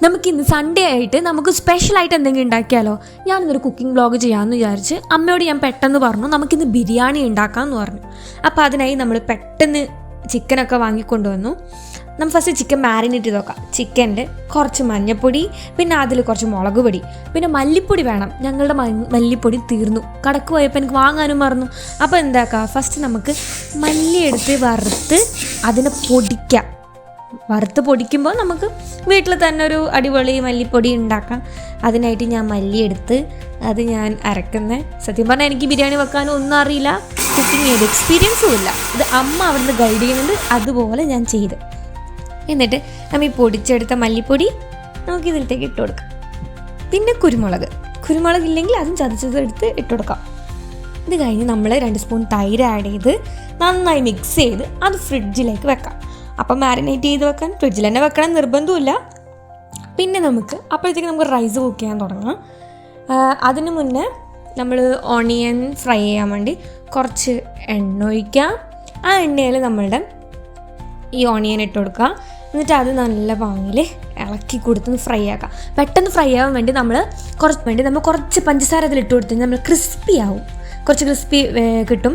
നമുക്കിന്ന് സൺഡേ ആയിട്ട് നമുക്ക് സ്പെഷ്യലായിട്ട് എന്തെങ്കിലും ഉണ്ടാക്കിയാലോ. ഞാനിന്നൊരു കുക്കിംഗ് വ്ളോഗ് ചെയ്യാമെന്ന് വിചാരിച്ച് അമ്മയോട് ഞാൻ പെട്ടെന്ന് പറഞ്ഞു നമുക്കിന്ന് ബിരിയാണി ഉണ്ടാക്കാമെന്ന് പറഞ്ഞു. അപ്പോൾ അതിനായി നമ്മൾ പെട്ടെന്ന് ചിക്കനൊക്കെ വാങ്ങിക്കൊണ്ടുവന്നു. നമ്മൾ ഫസ്റ്റ് ചിക്കൻ മാരിനേറ്റ് ചെയ്ത് നോക്കാം. ചിക്കൻ്റെ കുറച്ച് മഞ്ഞൾപ്പൊടി, പിന്നെ അതിൽ കുറച്ച് മുളക് പൊടി, പിന്നെ മല്ലിപ്പൊടി വേണം. ഞങ്ങളുടെ മല്ലിപ്പൊടി തീർന്നു, കടക്ക് പോയപ്പോൾ എനിക്ക് വാങ്ങാനും മറന്നു. അപ്പോൾ എന്താക്കാം, ഫസ്റ്റ് നമുക്ക് മല്ലി എടുത്ത് വറുത്ത് അതിനെ പൊടിക്കാം. വറുത്ത് പൊടിക്കുമ്പോൾ നമുക്ക് വീട്ടിൽ തന്നെ ഒരു അടിപൊളി മല്ലിപ്പൊടി ഉണ്ടാക്കാം. അതിനായിട്ട് ഞാൻ മല്ലി എടുത്ത് അത് ഞാൻ അരക്കുന്നത്. സത്യം പറഞ്ഞാൽ എനിക്ക് ബിരിയാണി വെക്കാനും ഒന്നും അറിയില്ല, കുക്കിംഗ് ചെയ്ത് എക്സ്പീരിയൻസും ഇല്ല. ഇത് അമ്മ അവിടുന്ന് ഗൈഡ് ചെയ്യുന്നുണ്ട്, അതുപോലെ ഞാൻ ചെയ്ത്. എന്നിട്ട് നമ്മൾ ഈ പൊടിച്ചെടുത്ത മല്ലിപ്പൊടി നമുക്ക് ഇതിലത്തേക്ക് ഇട്ട് കൊടുക്കാം. പിന്നെ കുരുമുളക് ഇല്ലെങ്കിൽ അതും ചതച്ചതെടുത്ത് ഇട്ട് കൊടുക്കാം. ഇത് കഴിഞ്ഞ് നമ്മൾ 2 സ്പൂൺ തൈര് ആഡ് ചെയ്ത് നന്നായി മിക്സ് ചെയ്ത് അത് ഫ്രിഡ്ജിലേക്ക് വെക്കാം. അപ്പം മാരിനേറ്റ് ചെയ്ത് വെക്കാൻ ഫ്രിഡ്ജിൽ തന്നെ വെക്കണം നിർബന്ധമില്ല. പിന്നെ അപ്പോഴത്തേക്ക് നമുക്ക് റൈസ് കുക്ക് ചെയ്യാൻ തുടങ്ങാം. അതിന് മുന്നേ നമ്മൾ ഓണിയൻ ഫ്രൈ ചെയ്യാൻ വേണ്ടി കുറച്ച് എണ്ണ ഒഴിക്കാം. ആ എണ്ണയിൽ നമ്മളുടെ ഈ ഓണിയൻ ഇട്ട് കൊടുക്കുക. എന്നിട്ട് അത് നല്ല പാങ്ങിൽ ഇളക്കി കൊടുത്തൊന്ന് ഫ്രൈ ആക്കാം. പെട്ടെന്ന് ഫ്രൈ ആവാൻ വേണ്ടി നമ്മൾ കുറച്ച് പഞ്ചസാര അതിലിട്ട് കൊടുത്ത് നമ്മൾ ക്രിസ്പി ആവും, കുറച്ച് ക്രിസ്പി കിട്ടും.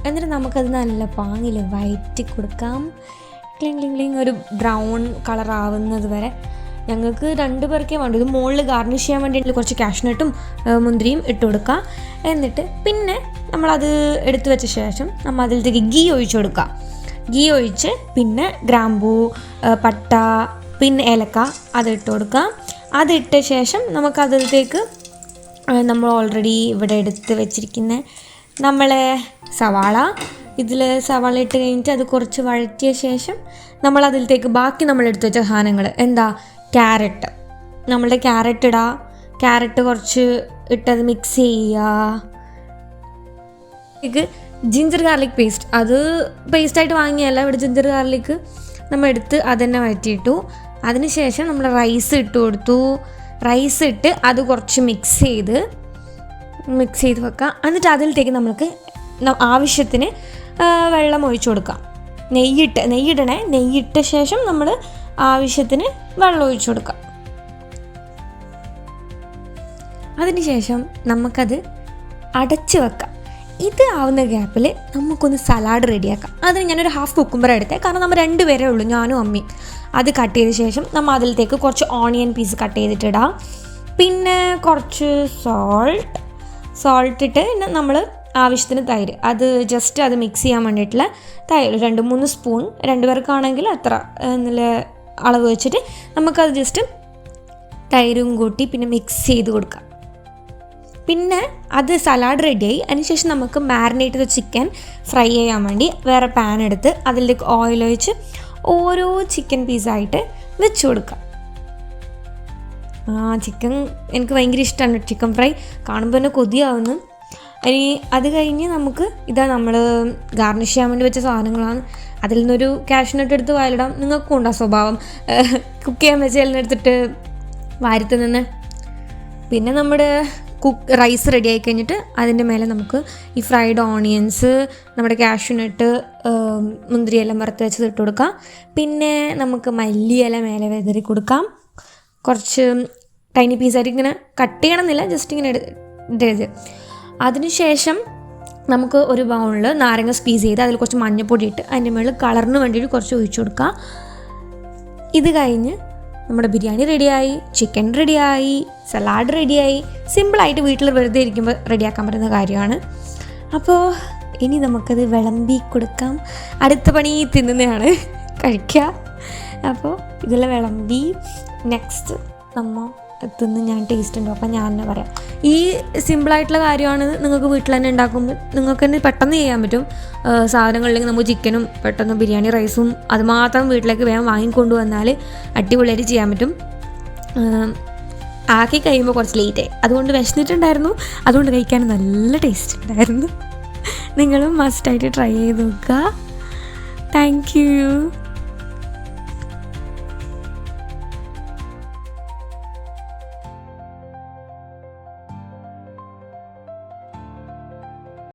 എന്നിട്ട് നമുക്കത് നല്ല പാങ്ങിൽ വഴറ്റി കൊടുക്കാം. ക്ലിങ് ഒരു ബ്രൗൺ കളർ ആവുന്നത് വരെ. ഞങ്ങൾക്ക് 2 പേർക്കേ വേണ്ടു. ഇത് മുകളിൽ ഗാർണിഷ് ചെയ്യാൻ വേണ്ടിയിട്ട് കുറച്ച് കാഷ്നട്ടും മുന്തിരിയും ഇട്ട് കൊടുക്കുക. എന്നിട്ട് പിന്നെ നമ്മളത് എടുത്തു വെച്ച ശേഷം നമ്മൾ അതിലേക്ക് ഗീ ഒഴിച്ചു കൊടുക്കുക. ഗീ ഒഴിച്ച് പിന്നെ ഗ്രാമ്പൂ, പട്ട, പിന്നെ ഏലക്ക അതിട്ട് കൊടുക്കുക. അതിട്ട ശേഷം നമുക്കതിലേക്ക് നമ്മൾ ഓൾറെഡി ഇവിടെ എടുത്ത് വെച്ചിരിക്കുന്ന നമ്മളെ സവാള ഇട്ട് കഴിഞ്ഞിട്ട് അത് കുറച്ച് വഴറ്റിയ ശേഷം നമ്മളതിലേക്ക് ബാക്കി നമ്മൾ എടുത്ത് വെച്ച സാധനങ്ങൾ ക്യാരറ്റ്, നമ്മളുടെ ക്യാരറ്റ് ഇടുക. ക്യാരറ്റ് കുറച്ച് ഇട്ടത് മിക്സ് ചെയ്യുക. ജിഞ്ചർ ഗാർലിക് പേസ്റ്റ്, അത് പേസ്റ്റായിട്ട് വാങ്ങിയല്ല, ഇവിടെ ജിഞ്ചർ ഗാർലിക്ക് നമ്മൾ എടുത്ത് അതന്നെ വഴറ്റിയിട്ടു. അതിനുശേഷം നമ്മൾ റൈസ് ഇട്ട് കൊടുത്തു. റൈസ് ഇട്ട് അത് കുറച്ച് മിക്സ് ചെയ്ത് വെക്കുക. എന്നിട്ട് അതിലേക്ക് നമുക്ക് ആവശ്യത്തിന് വെള്ളം ഒഴിച്ചു കൊടുക്കാം. നെയ്യിട്ട ശേഷം നമ്മൾ ആവശ്യത്തിന് വെള്ളം ഒഴിച്ചു കൊടുക്കാം. അതിനുശേഷം നമുക്കത് അടച്ച് വെക്കാം. ഇത് ആവുന്ന ഗ്യാപ്പിൽ നമുക്കൊന്ന് സലാഡ് റെഡിയാക്കാം. അതിന് ഞാനൊരു ഹാഫ് കുക്കുംബർ എടുത്തേ, കാരണം നമ്മൾ 2 പേരേ ഉള്ളൂ, ഞാനും അമ്മയും. അത് കട്ട് ചെയ്ത ശേഷം നമ്മൾ അതിലേക്ക് കുറച്ച് ഓണിയൻ പീസ് കട്ട് ചെയ്തിട്ടിടാം. പിന്നെ കുറച്ച് സോൾട്ട് ഇട്ട് നമ്മൾ ആവശ്യത്തിന് തൈര്, അത് ജസ്റ്റ് അത് മിക്സ് ചെയ്യാൻ വേണ്ടിയിട്ടുള്ള തൈര് 2-3 സ്പൂൺ, 2 പേർക്കാണെങ്കിൽ അത്ര എന്നുള്ള അളവ് വെച്ചിട്ട് നമുക്കത് ജസ്റ്റ് തൈരും കൂട്ടി പിന്നെ മിക്സ് ചെയ്ത് കൊടുക്കാം. പിന്നെ അത് സലാഡ് റെഡിയായി. അതിനുശേഷം നമുക്ക് മാരിനേറ്റ് ചെയ്ത ചിക്കൻ ഫ്രൈ ചെയ്യാൻ വേണ്ടി വേറെ പാൻ എടുത്ത് അതിലേക്ക് ഓയിൽ ഒഴിച്ച് ഓരോ ചിക്കൻ പീസായിട്ട് വെച്ച് കൊടുക്കാം. ചിക്കൻ എനിക്ക് ഭയങ്കര ഇഷ്ടമാണ്, ചിക്കൻ ഫ്രൈ കാണുമ്പോൾ തന്നെ കൊതിയാവുന്നു. ഇനി അത് കഴിഞ്ഞ് നമുക്ക് നമ്മൾ ഗാർണിഷ് ചെയ്യാൻ വേണ്ടി വെച്ച സാധനങ്ങളാണ്. അതിൽ നിന്നൊരു കാഷ്നട്ട് എടുത്ത് വായിലിടാം. നിങ്ങൾക്കും ഉണ്ടാ സ്വഭാവം കുക്ക് ചെയ്യാൻ വെച്ച് എടുത്തിട്ട് വാരത്ത് നിന്ന്. പിന്നെ നമ്മുടെ റൈസ് റെഡി ആയി കഴിഞ്ഞിട്ട് അതിൻ്റെ മേലെ നമുക്ക് ഈ ഫ്രൈഡ് ഓണിയൻസ്, നമ്മുടെ കാഷ്നട്ട്, മുന്തിരിയെല്ലാം വറുത്ത് വെച്ചത് ഇട്ട് കൊടുക്കാം. പിന്നെ നമുക്ക് മല്ലിയില മേലെ വിതറി കൊടുക്കാം. കുറച്ച് ടൈനി പീസായിട്ട് ഇങ്ങനെ കട്ട് ചെയ്യണമെന്നില്ല, ജസ്റ്റ് ഇങ്ങനെ ഇടരുത്. അതിനുശേഷം നമുക്ക് ഒരു ബൗളിൽ നാരങ്ങ സ്ക്വീസ് ചെയ്ത് അതിൽ കുറച്ച് മഞ്ഞൾപ്പൊടി ഇട്ട് അതിൻ്റെ മുകളിൽ കളറിന് വേണ്ടിയിട്ട് കുറച്ച് ഒഴിച്ചു കൊടുക്കുക. ഇത് കഴിഞ്ഞ് നമ്മുടെ ബിരിയാണി റെഡിയായി, ചിക്കൻ റെഡിയായി, സലാഡ് റെഡിയായി. സിമ്പിളായിട്ട് വീട്ടിൽ വെറുതെ ഇരിക്കുമ്പോൾ റെഡിയാക്കാൻ പറ്റുന്ന കാര്യമാണ്. അപ്പോൾ ഇനി നമുക്കത് വിളമ്പി കൊടുക്കാം. അടുത്ത പണി തിന്നുന്നതാണ്, കഴിക്കുക. അപ്പോൾ ഇതെല്ലാം വിളമ്പി നെക്സ്റ്റ് തിന്ന് ഞാൻ ടേസ്റ്റ് ഉണ്ടോ അപ്പം ഞാൻ തന്നെ പറയാം. ഈ സിമ്പിളായിട്ടുള്ള കാര്യമാണ്, നിങ്ങൾക്ക് വീട്ടിൽ തന്നെ ഉണ്ടാക്കുമ്പോൾ നിങ്ങൾക്ക് തന്നെ പെട്ടെന്ന് ചെയ്യാൻ പറ്റും. സാധനങ്ങളില്ലെങ്കിൽ നമുക്ക് ചിക്കനും പെട്ടെന്ന് ബിരിയാണി റൈസും അത് മാത്രം വീട്ടിലേക്ക് വേഗം വാങ്ങിക്കൊണ്ട് വന്നാൽ അടിപൊളിയായിട്ട് ചെയ്യാൻ പറ്റും. ആക്കി കഴിയുമ്പോൾ കുറച്ച് ലേറ്റായി, അതുകൊണ്ട് വിശന്നിട്ടുണ്ടായിരുന്നു, അതുകൊണ്ട് കഴിക്കാൻ നല്ല ടേസ്റ്റ് ഉണ്ടായിരുന്നു. നിങ്ങളും മസ്റ്റായിട്ട് ട്രൈ ചെയ്ത് നോക്കുക. Thank you.